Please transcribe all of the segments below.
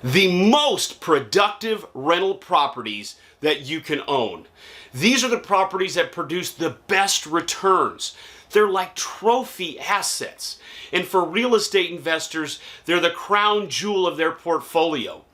the most productive rental properties that you can own. These are the properties that produce the best returns. They're like trophy assets. And for real estate investors, they're the crown jewel of their portfolio.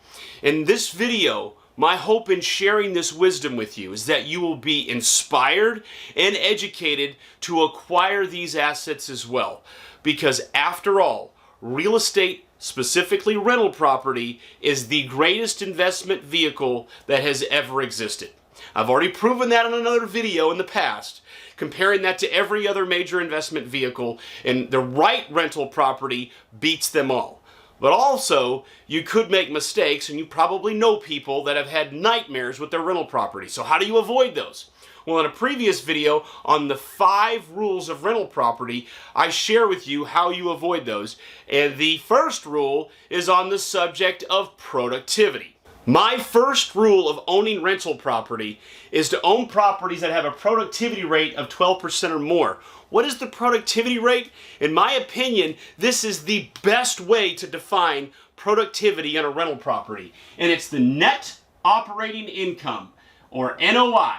In this video, my hope in sharing this wisdom with you is that you will be inspired and educated to acquire these assets as well. Because after all, real estate, specifically rental property, is the greatest investment vehicle that has ever existed. I've already proven that in another video in the past, comparing that to every other major investment vehicle, and the right rental property beats them all. But also, you could make mistakes, and you probably know people that have had nightmares with their rental property. So how do you avoid those? Well, in a previous video on the 5 rules of rental property, I share with you how you avoid those. And the first rule is on the subject of productivity. My first rule of owning rental property is to own properties that have a productivity rate of 12% or more. What is the productivity rate? In my opinion, this is the best way to define productivity on a rental property. And it's the net operating income, or NOI.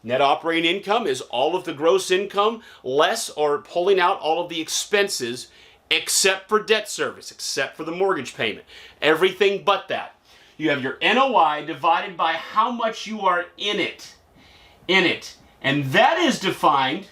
Net operating income is all of the gross income less or pulling out all of the expenses except for debt service, except for the mortgage payment. Everything but that. You have your NOI divided by how much you are in it. And that is defined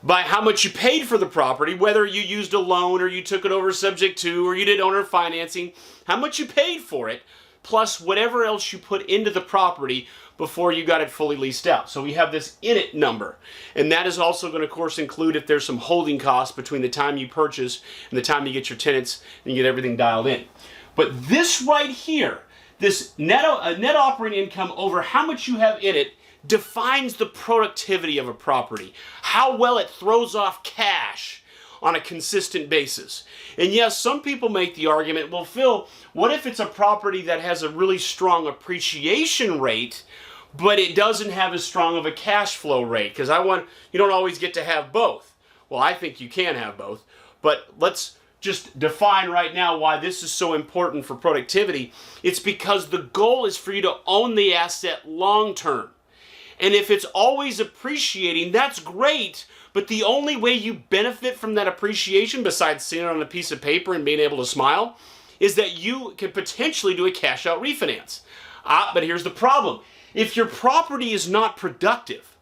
by how much you paid for the property, whether you used a loan or you took it over subject to or you did owner financing, how much you paid for it, plus whatever else you put into the property before you got it fully leased out. So we have this in it number. And that is also going to, of course, include if there's some holding costs between the time you purchase and the time you get your tenants and you get everything dialed in. But this right here, this net operating income over how much you have in it, defines the productivity of a property, how well it throws off cash on a consistent basis. And yes, some people make the argument, well, Phil, what if it's a property that has a really strong appreciation rate, but it doesn't have as strong of a cash flow rate? Because you don't always get to have both. Well, I think you can have both, but let's just define right now why this is so important for productivity. It's because the goal is for you to own the asset long term. And if it's always appreciating, that's great, but the only way you benefit from that appreciation, besides seeing it on a piece of paper and being able to smile, is that you could potentially do a cash out refinance. But here's the problem. If your property is not productive,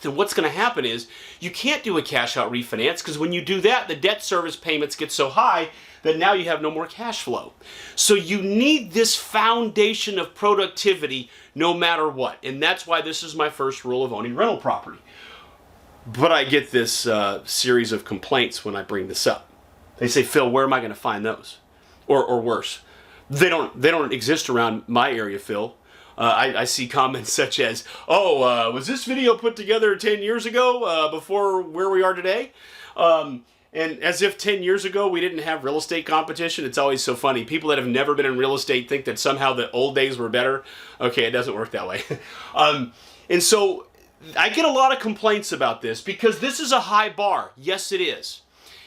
then what's going to happen is you can't do a cash out refinance, because when you do that, the debt service payments get so high that now you have no more cash flow. So you need this foundation of productivity no matter what. And that's why this is my first rule of owning rental property. But I get this series of complaints when I bring this up. They say, Phil, where am I going to find those? Or worse, they don't exist around my area, Phil. I see comments such as, was this video put together 10 years ago before where we are today? And as if 10 years ago we didn't have real estate competition. It's always so funny. People that have never been in real estate think that somehow the old days were better. Okay, it doesn't work that way. And so I get a lot of complaints about this because this is a high bar. Yes, it is.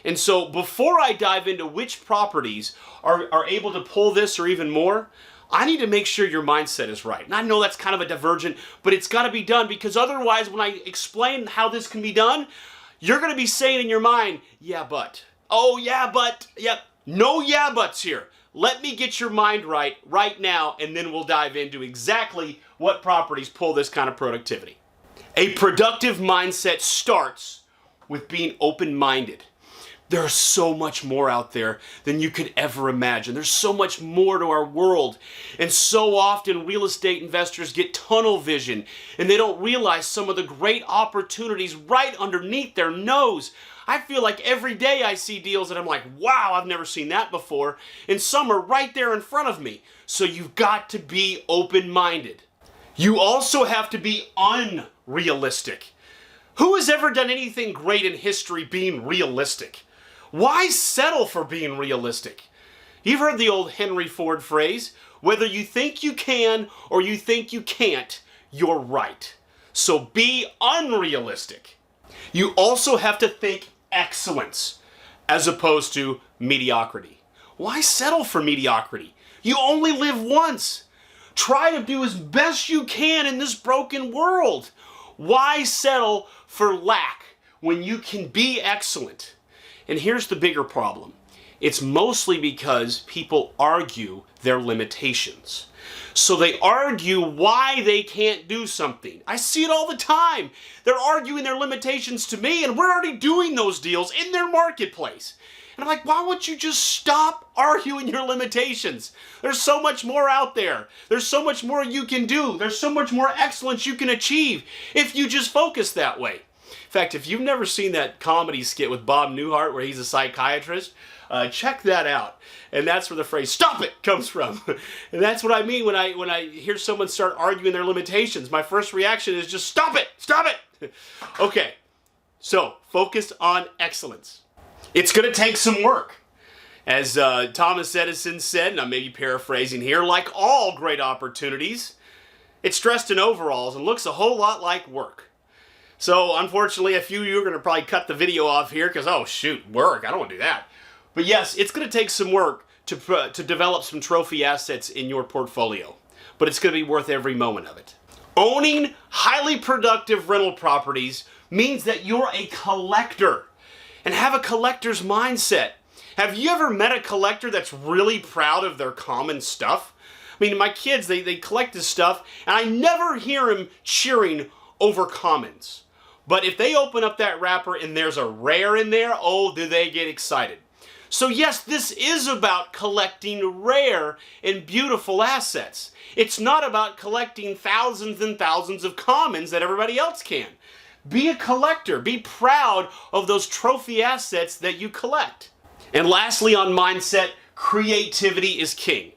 And so before I dive into which properties are able to pull this or even more, I need to make sure your mindset is right. And I know that's kind of a divergent, but it's got to be done, because otherwise when I explain how this can be done, you're going to be saying in your mind, yeah, but. Oh, yeah, but. Yep. No yeah buts here. Let me get your mind right now, and then we'll dive into exactly what properties pull this kind of productivity. A productive mindset starts with being open-minded. There's so much more out there than you could ever imagine. There's so much more to our world. And so often real estate investors get tunnel vision and they don't realize some of the great opportunities right underneath their nose. I feel like every day I see deals that I'm like, wow, I've never seen that before. And some are right there in front of me. So you've got to be open-minded. You also have to be unrealistic. Who has ever done anything great in history being realistic? Why settle for being realistic? You've heard the old Henry Ford phrase, whether you think you can or you think you can't, you're right. So be unrealistic. You also have to think excellence as opposed to mediocrity. Why settle for mediocrity? You only live once. Try to do as best you can in this broken world. Why settle for lack when you can be excellent? And here's the bigger problem. It's mostly because people argue their limitations. So they argue why they can't do something. I see it all the time. They're arguing their limitations to me, and we're already doing those deals in their marketplace. And I'm like, why won't you just stop arguing your limitations? There's so much more out there. There's so much more you can do. There's so much more excellence you can achieve if you just focus that way. In fact, if you've never seen that comedy skit with Bob Newhart where he's a psychiatrist, check that out. And that's where the phrase "stop it" comes from. And that's what I mean when I hear someone start arguing their limitations. My first reaction is just stop it, stop it. Okay, so focus on excellence. It's going to take some work. As Thomas Edison said, and I may be paraphrasing here, like all great opportunities, it's dressed in overalls and looks a whole lot like work. So unfortunately, a few of you are going to probably cut the video off here because, oh shoot, work, I don't want to do that. But yes, it's going to take some work to develop some trophy assets in your portfolio. But it's going to be worth every moment of it. Owning highly productive rental properties means that you're a collector and have a collector's mindset. Have you ever met a collector that's really proud of their common stuff? I mean, my kids, they collect this stuff, and I never hear them cheering over commons. But if they open up that wrapper and there's a rare in there, oh, do they get excited. So yes, this is about collecting rare and beautiful assets. It's not about collecting thousands and thousands of commons that everybody else can. Be a collector. Be proud of those trophy assets that you collect. And lastly, on mindset, creativity is king.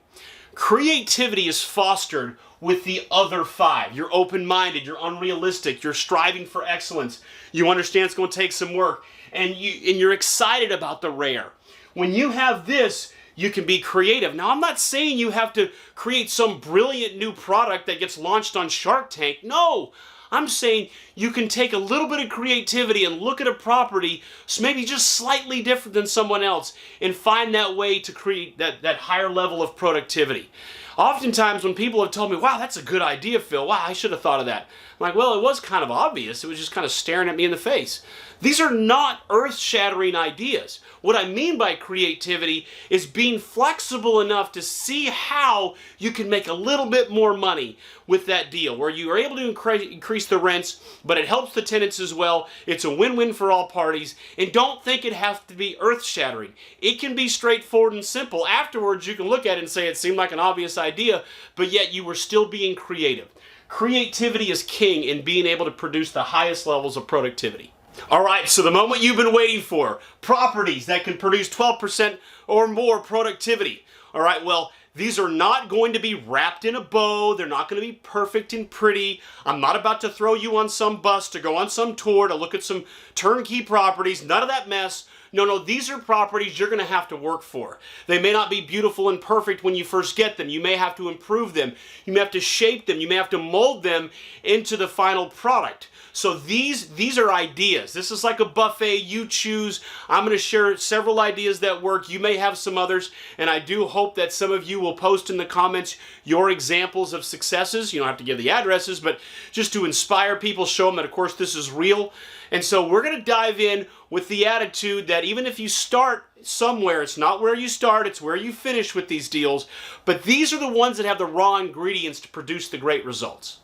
Creativity is fostered with the other five. You're open-minded, you're unrealistic, you're striving for excellence, you understand it's going to take some work, and you're excited about the rare. When you have this, you can be creative. Now, I'm not saying you have to create some brilliant new product that gets launched on Shark Tank. No, I'm saying you can take a little bit of creativity and look at a property maybe just slightly different than someone else and find that way to create that higher level of productivity. Oftentimes when people have told me, wow, that's a good idea, Phil. Wow, I should have thought of that. I'm like, well, it was kind of obvious. It was just kind of staring at me in the face. These are not earth-shattering ideas. What I mean by creativity is being flexible enough to see how you can make a little bit more money with that deal, where you are able to increase the rents, but it helps the tenants as well. It's a win-win for all parties, and don't think it has to be earth-shattering. It can be straightforward and simple. Afterwards, you can look at it and say it seemed like an obvious idea, but yet you were still being creative. Creativity is king in being able to produce the highest levels of productivity. All right, so the moment you've been waiting for, properties that can produce 12% or more productivity. All right, well, these are not going to be wrapped in a bow. They're not going to be perfect and pretty. I'm not about to throw you on some bus to go on some tour to look at some turnkey properties. None of that mess. No, these are properties you're going to have to work for. They may not be beautiful and perfect when you first get them. You may have to improve them. You may have to shape them. You may have to mold them into the final product. So these are ideas. This is like a buffet. You choose. I'm going to share several ideas that work. You may have some others, and I do hope that some of you will post in the comments your examples of successes. You don't have to give the addresses, but just to inspire people, show them that, of course, this is real. And so we're going to dive in with the attitude that even if you start somewhere, it's not where you start, it's where you finish with these deals. But these are the ones that have the raw ingredients to produce the great results.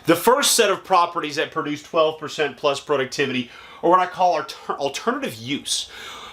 The first set of properties that produce 12% plus productivity are what I call alternative use.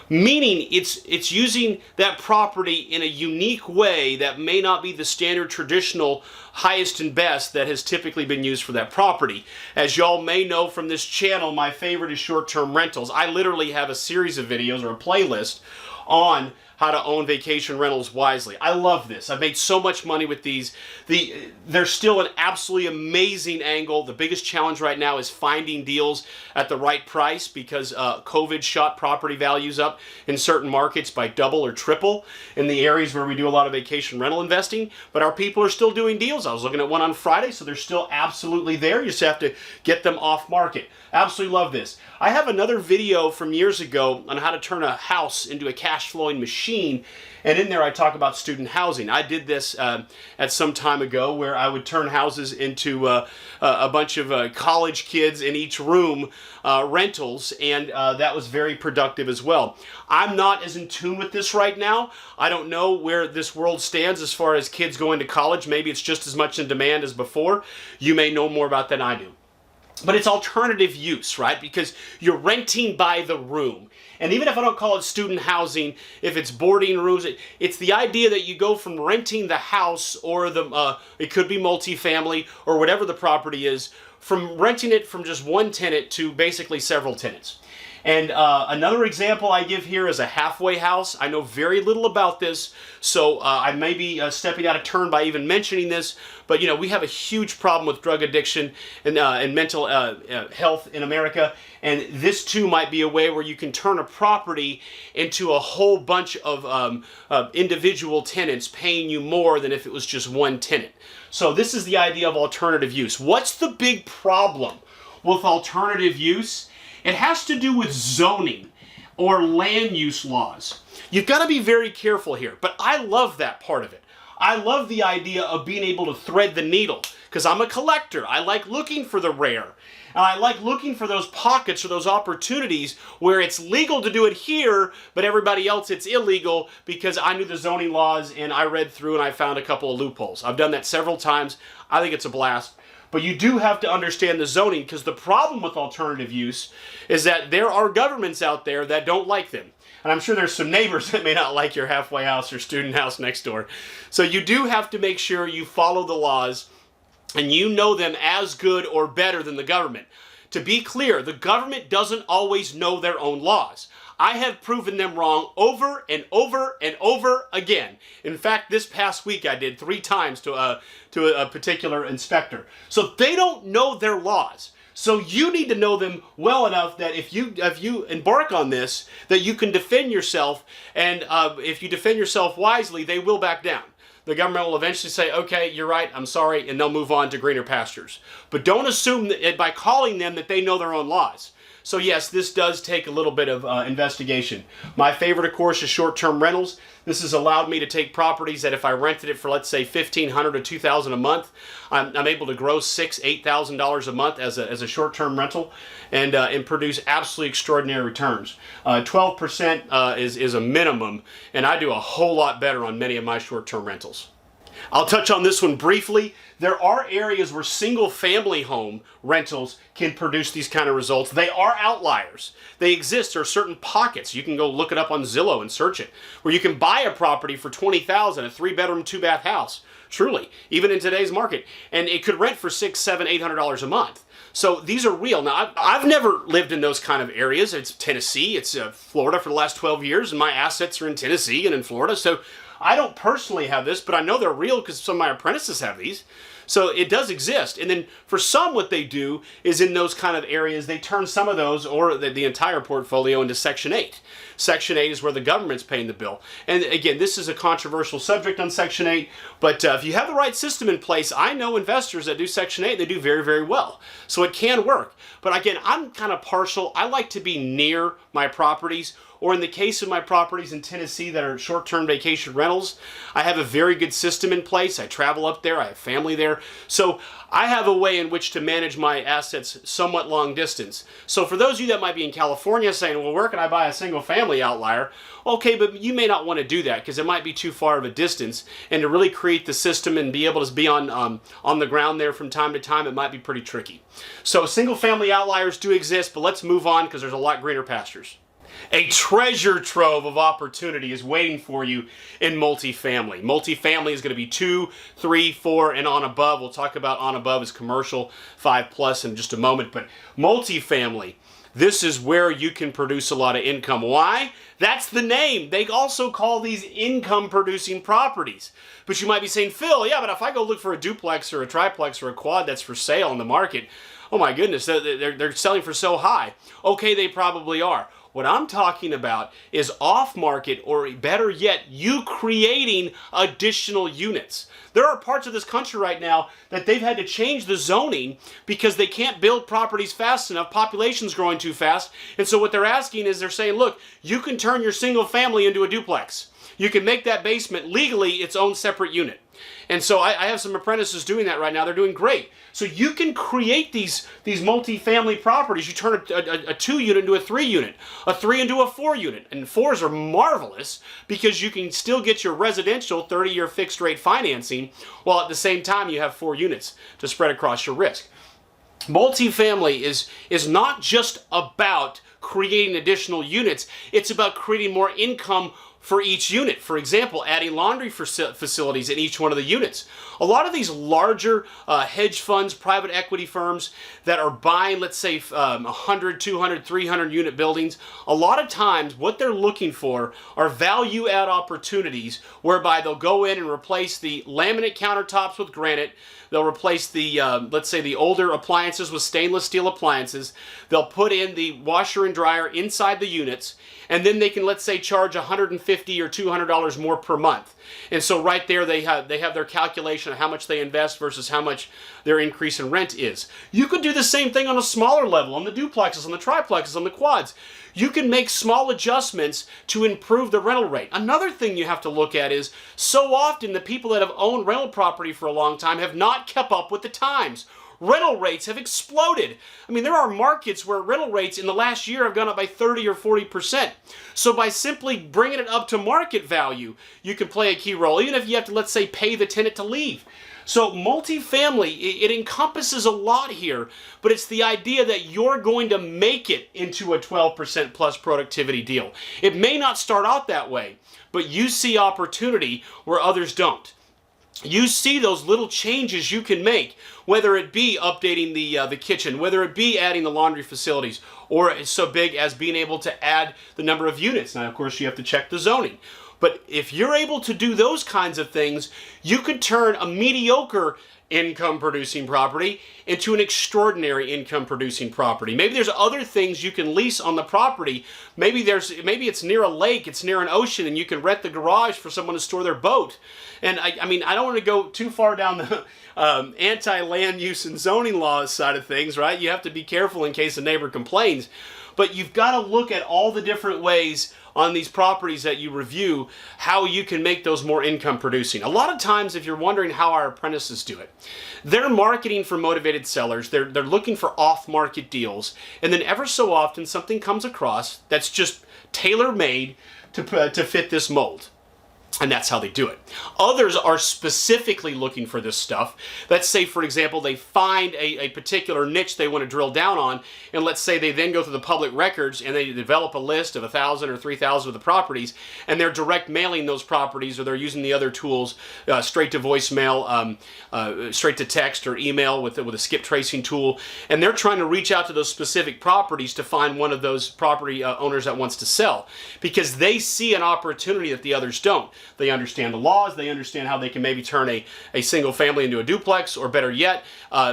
Meaning it's using that property in a unique way that may not be the standard traditional highest and best that has typically been used for that property. As y'all may know from this channel, my favorite is short-term rentals. I literally have a series of videos or a playlist on how to own vacation rentals wisely. I love this. I've made so much money with these. They're still an absolutely amazing angle. The biggest challenge right now is finding deals at the right price because COVID shot property values up in certain markets by double or triple in the areas where we do a lot of vacation rental investing. But our people are still doing deals. I was looking at one on Friday, so they're still absolutely there. You just have to get them off market. Absolutely love this. I have another video from years ago on how to turn a house into a cash flowing machine. 13. And in there I talk about student housing. I did this at some time ago where I would turn houses into a bunch of college kids in each room rentals, and that was very productive as well. I'm not as in tune with this right now. I don't know where this world stands as far as kids going to college. Maybe it's just as much in demand as before. You may know more about that than I do. But it's alternative use, right? Because you're renting by the room. And even if I don't call it student housing, if it's boarding rooms, it's the idea that you go from renting the house or it could be multifamily or whatever the property is, from renting it from just one tenant to basically several tenants. And another example I give here is a halfway house. I know very little about this, so I may be stepping out of turn by even mentioning this, but you know, we have a huge problem with drug addiction and mental health in America, and this too might be a way where you can turn a property into a whole bunch of individual tenants paying you more than if it was just one tenant. So this is the idea of alternative use. What's the big problem with alternative use? It has to do with zoning or land use laws. You've got to be very careful here, but I love that part of it. I love the idea of being able to thread the needle because I'm a collector. I like looking for the rare. And I like looking for those pockets or those opportunities where it's legal to do it here, but everybody else it's illegal because I knew the zoning laws and I read through and I found a couple of loopholes. I've done that several times. I think it's a blast. But you do have to understand the zoning because the problem with alternative use is that there are governments out there that don't like them. And I'm sure there's some neighbors that may not like your halfway house or student house next door. So you do have to make sure you follow the laws and you know them as good or better than the government. To be clear, the government doesn't always know their own laws. I have proven them wrong over and over and over again. In fact, this past week I did 3 times to a particular inspector. So they don't know their laws. So you need to know them well enough that if you embark on this, that you can defend yourself, and if you defend yourself wisely, they will back down. The government will eventually say, okay, you're right, I'm sorry, and they'll move on to greener pastures. But don't assume that by calling them that they know their own laws. So yes, this does take a little bit of investigation. My favorite, of course, is short-term rentals. This has allowed me to take properties that if I rented it for, let's say, $1,500 to $2,000 a month, I'm able to gross $6,000, $8,000 a month as a short-term rental and produce absolutely extraordinary returns. 12% is a minimum, and I do a whole lot better on many of my short-term rentals. I'll touch on this one briefly. There are areas where single-family home rentals can produce these kind of results. They are outliers. They exist. There are certain pockets. You can go look it up on Zillow and search it, where you can buy a property for $20,000, a 3-bedroom, 2-bath house. Truly, even in today's market. And it could rent for $600, $700, $800 a month. So these are real. Now, I've never lived in those kind of areas. It's Tennessee. It's Florida for the last 12 years, and my assets are in Tennessee and in Florida. So I don't personally have this, but I know they're real because some of my apprentices have these. So it does exist. And then for some, what they do is in those kind of areas, they turn some of those or the entire portfolio into Section 8. Section 8 is where the government's paying the bill. And again, this is a controversial subject on Section 8, but if you have the right system in place, I know investors that do Section 8, they do very, very well. So it can work. But again, I'm kind of partial. I like to be near my properties, or in the case of my properties in Tennessee that are short-term vacation rentals, I have a very good system in place. I travel up there. I have family there. So I have a way in which to manage my assets somewhat long distance. So for those of you that might be in California saying, well, where can I buy a single-family outlier? Okay, but you may not want to do that because it might be too far of a distance. And to really create the system and be able to be on the ground there from time to time, it might be pretty tricky. So single-family outliers do exist, but let's move on because there's a lot greener pastures. A treasure trove of opportunity is waiting for you in multifamily. Multifamily is going to be 2, 3, 4, and on above. We'll talk about on above as commercial, 5+ in just a moment. But multifamily, this is where you can produce a lot of income. Why? That's the name. They also call these income-producing properties. But you might be saying, Phil, yeah, but if I go look for a duplex or a triplex or a quad that's for sale on the market, oh my goodness, they're selling for so high. Okay, they probably are. What I'm talking about is off-market, or better yet, you creating additional units. There are parts of this country right now that they've had to change the zoning because they can't build properties fast enough. Population's growing too fast. And so what they're asking is they're saying, look, you can turn your single family into a duplex. you can make that basement legally its own separate unit. And so I have some apprentices doing that right now. They're doing great. So you can create these multi-family properties. You turn a 2-unit into a 3-unit, a 3 into a 4-unit. And 4s are marvelous because you can still get your residential 30-year fixed rate financing while at the same time you have 4 units to spread across your risk. Multifamily is not just about creating additional units. It's about creating more income for each unit. For example, adding laundry facilities in each one of the units. A lot of these larger hedge funds, private equity firms that are buying, let's say, 100, 200, 300 unit buildings, a lot of times what they're looking for are value add opportunities whereby they'll go in and replace the laminate countertops with granite. They'll replace the, let's say, the older appliances with stainless steel appliances. They'll put in the washer and dryer inside the units, and then they can, let's say, charge $150 or $200 more per month. And so right there they have their calculation of how much they invest versus how much their increase in rent is. You could do the same thing on a smaller level, on the duplexes, on the triplexes, on the quads. You can make small adjustments to improve the rental rate. Another thing you have to look at is so often the people that have owned rental property for a long time have not kept up with the times. Rental rates have exploded. I mean, there are markets where rental rates in the last year have gone up by 30 or 40%. So by simply bringing it up to market value, you can play a key role, even if you have to, let's say, pay the tenant to leave. So multifamily, it encompasses a lot here, but it's the idea that you're going to make it into a 12% plus productivity deal. It may not start out that way, but you see opportunity where others don't. You see those little changes you can make, whether it be updating the kitchen, whether it be adding the laundry facilities, or it's so big as being able to add the number of units. Now, of course, you have to check the zoning. But if you're able to do those kinds of things, you could turn a mediocre income producing property into an extraordinary income producing property. Maybe there's other things you can lease on the property. Maybe it's near a lake, it's near an ocean, and you can rent the garage for someone to store their boat. And I mean, I don't want to go too far down the anti-land use and zoning laws side of things, right? You have to be careful in case a neighbor complains. But you've got to look at all the different ways on these properties that you review, how you can make those more income producing. A lot of times, if you're wondering how our apprentices do it, they're marketing for motivated sellers. They're looking for off-market deals. And then ever so often, something comes across that's just tailor-made to fit this mold. And that's how they do it. Others are specifically looking for this stuff. Let's say, for example, they find a particular niche they want to drill down on, and let's say they then go through the public records and they develop a list of 1,000 or 3,000 of the properties, and they're direct mailing those properties, or they're using the other tools, straight to voicemail, straight to text or email with a skip tracing tool, and they're trying to reach out to those specific properties to find one of those property owners that wants to sell, because they see an opportunity that the others don't. They understand the laws. They understand how they can maybe turn a single family into a duplex, or better yet,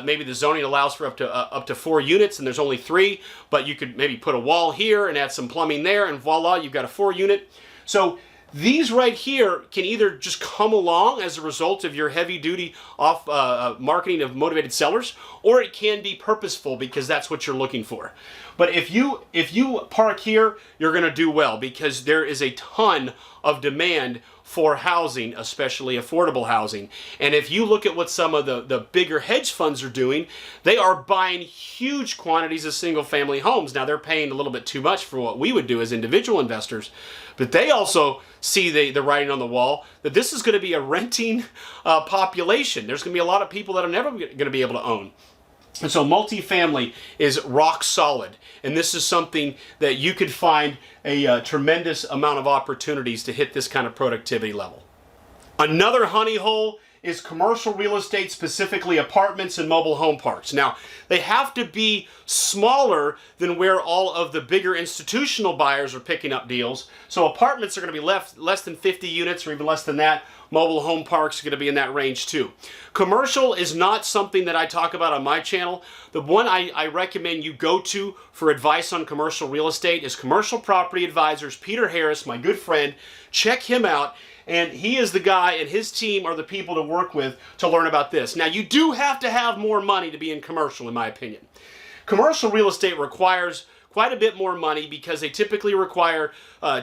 maybe the zoning allows for up to 4 units and there's only 3, but you could maybe put a wall here and add some plumbing there, and voila, you've got a 4-unit. So these right here can either just come along as a result of your heavy-duty marketing of motivated sellers, or it can be purposeful because that's what you're looking for. But if you park here, you're going to do well, because there is a ton of demand for housing, especially affordable housing. And if you look at what some of the bigger hedge funds are doing, they are buying huge quantities of single-family homes. Now, they're paying a little bit too much for what we would do as individual investors, but they also see the writing on the wall that this is going to be a renting population. There's going to be a lot of people that are never going to be able to own. And so multifamily is rock solid, and this is something that you could find a tremendous amount of opportunities to hit this kind of productivity level. Another honey hole is commercial real estate, specifically apartments and mobile home parks. Now, they have to be smaller than where all of the bigger institutional buyers are picking up deals. So apartments are going to be less than 50 units or even less than that. Mobile home parks are going to be in that range too. Commercial is not something that I talk about on my channel. The one I recommend you go to for advice on commercial real estate is Commercial Property Advisors, Peter Harris, my good friend. Check him out. And he is the guy, and his team are the people to work with to learn about this. Now, you do have to have more money to be in commercial, in my opinion. Commercial real estate requires quite a bit more money because they typically require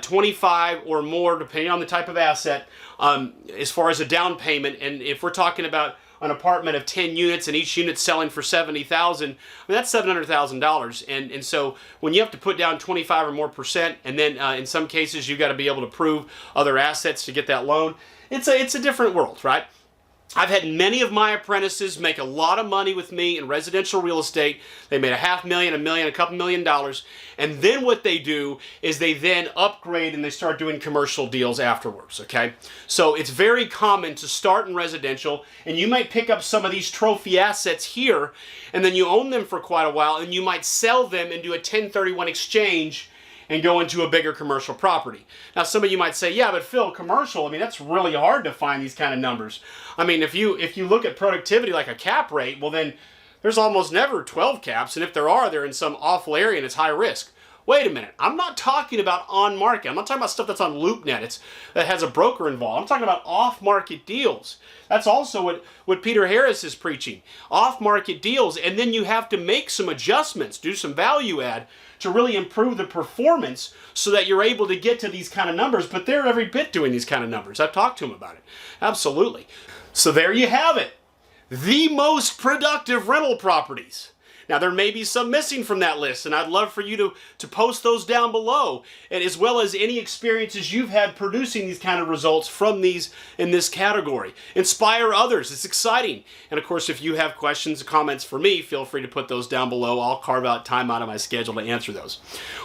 25 or more, depending on the type of asset, as far as a down payment. And if we're talking about an apartment of 10 units and each unit selling for $70,000, I mean, that's $700,000. And so when you have to put down 25 or more percent, and then in some cases you've got to be able to prove other assets to get that loan, it's a different world, right? I've had many of my apprentices make a lot of money with me in residential real estate. They made $500,000, $1 million, a couple $1 million. And then what they do is they then upgrade and they start doing commercial deals afterwards, okay? So it's very common to start in residential, and you might pick up some of these trophy assets here, and then you own them for quite a while, and you might sell them and do a 1031 exchange and go into a bigger commercial property. Now, some of you might say, yeah, but Phil, commercial, I mean, that's really hard to find these kind of numbers. I mean, if you look at productivity like a cap rate, well then, there's almost never 12 caps, and if there are, they're in some awful area and it's high risk. Wait a minute, I'm not talking about on market. I'm not talking about stuff that's on LoopNet, that has a broker involved. I'm talking about off-market deals. That's also what Peter Harris is preaching. Off-market deals, and then you have to make some adjustments, do some value add to really improve the performance so that you're able to get to these kind of numbers, but they're every bit doing these kind of numbers. I've talked to them about it. Absolutely. So there you have it. The most productive rental properties. Now, there may be some missing from that list, and I'd love for you to post those down below, and as well as any experiences you've had producing these kind of results from these in this category. Inspire others. It's exciting. And of course, if you have questions or comments for me, feel free to put those down below. I'll carve out time out of my schedule to answer those.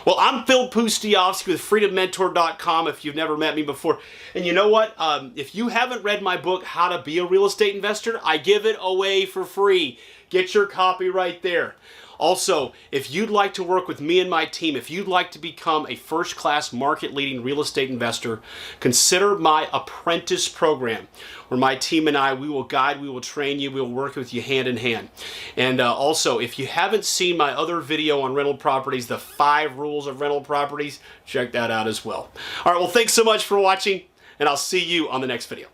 Well, I'm Phil Pustiovsky with freedommentor.com if you've never met me before. And you know what? If you haven't read my book, How to Be a Real Estate Investor, I give it away for free. Get your copy right there. Also, if you'd like to work with me and my team, if you'd like to become a first-class market-leading real estate investor, consider my apprentice program, where my team and I, we will guide, we will train you, we will work with you hand in hand. And also, if you haven't seen my other video on rental properties, the 5 rules of rental properties, check that out as well. All right, well, thanks so much for watching, and I'll see you on the next video.